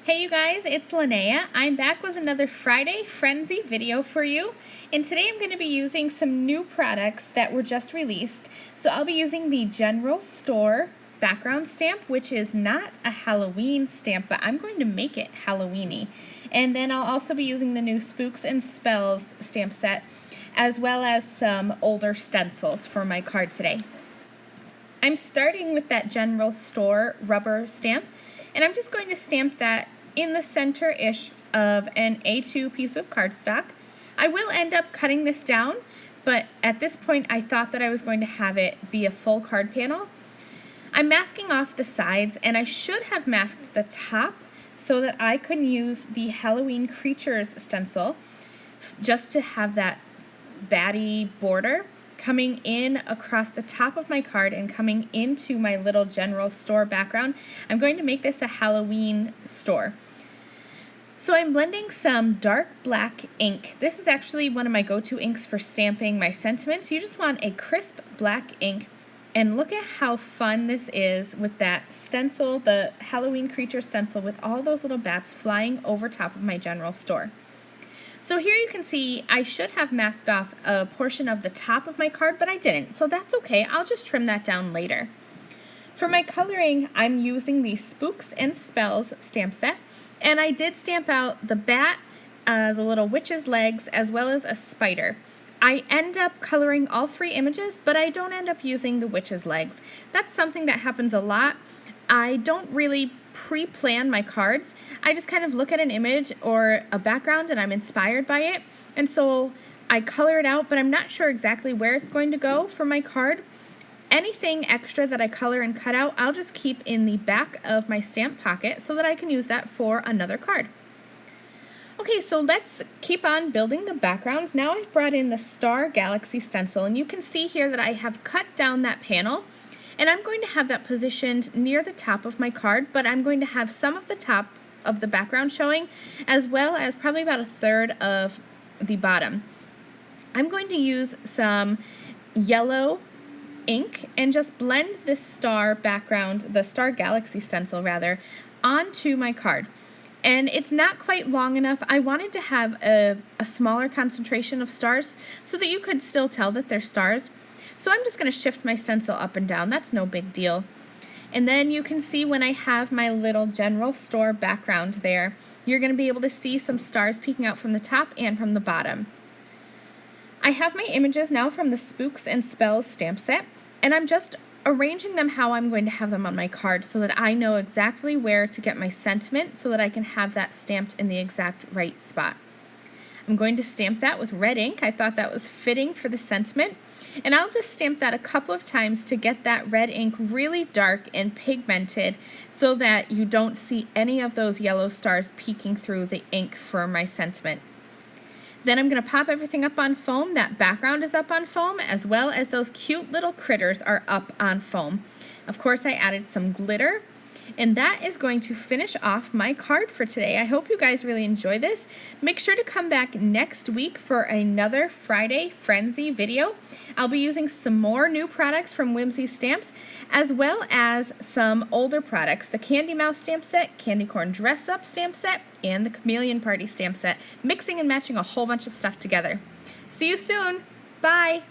Hey you guys, it's Lynnea. I'm back with another Friday Frenzy video for you. And today I'm going to be using some new products that were just released. So I'll be using the General Store background stamp, which is not a Halloween stamp, but I'm going to make it Halloweeny. And then I'll also be using the new Spooks and Spells stamp set, as well as some older stencils for my card today. I'm starting with that General Store rubber stamp, and I'm just going to stamp that in the center-ish of an A2 piece of cardstock. I will end up cutting this down, but at this point I thought that I was going to have it be a full card panel. I'm masking off the sides, and I should have masked the top so that I could use the Halloween Creatures stencil just to have that batty border coming in across the top of my card and coming into my little General Store background. I'm going to make this a Halloween store. So I'm blending some dark black ink. This is actually one of my go-to inks for stamping my sentiments. You just want a crisp black ink, and look at how fun this is with that stencil, the Halloween creature stencil with all those little bats flying over top of my General Store. So here you can see I should have masked off a portion of the top of my card, but I didn't, so that's okay. I'll just trim that down later. For my coloring, I'm using the Spooks and Spells stamp set, and I did stamp out the bat, the little witch's legs, as well as a spider. I end up coloring all three images, but I don't end up using the witch's legs. That's something that happens a lot. I don't really pre-plan my cards. I just kind of look at an image or a background and I'm inspired by it, and so I color it out, but I'm not sure exactly where it's going to go for my card. Anything extra that I color and cut out, I'll just keep in the back of my stamp pocket so that I can use that for another card. Okay, so let's keep on building the backgrounds. Now I've brought in the Star Galaxy stencil, and you can see here that I have cut down that panel, and I'm going to have that positioned near the top of my card, but I'm going to have some of the top of the background showing, as well as probably about a third of the bottom. I'm going to use some yellow ink and just blend this star background, the Star Galaxy stencil rather, onto my card. And it's not quite long enough. I wanted to have a smaller concentration of stars so that you could still tell that they're stars. So I'm just going to shift my stencil up and down. That's no big deal. And then you can see when I have my little General Store background there, you're going to be able to see some stars peeking out from the top and from the bottom. I have my images now from the Spooks and Spells stamp set, and I'm just arranging them how I'm going to have them on my card so that I know exactly where to get my sentiment so that I can have that stamped in the exact right spot. I'm going to stamp that with red ink. I thought that was fitting for the sentiment, and I'll just stamp that a couple of times to get that red ink really dark and pigmented so that you don't see any of those yellow stars peeking through the ink for my sentiment. Then I'm going to pop everything up on foam. That background is up on foam, as well as those cute little critters are up on foam. Of course, I added some glitter, and that is going to finish off my card for today. I hope you guys really enjoy this. Make sure to come back next week for another Friday Frenzy video. I'll be using some more new products from Whimsy Stamps, as well as some older products, the Candy Mouse stamp set, Candy Corn Dress Up stamp set, and the Chameleon Party stamp set, mixing and matching a whole bunch of stuff together. See you soon. Bye.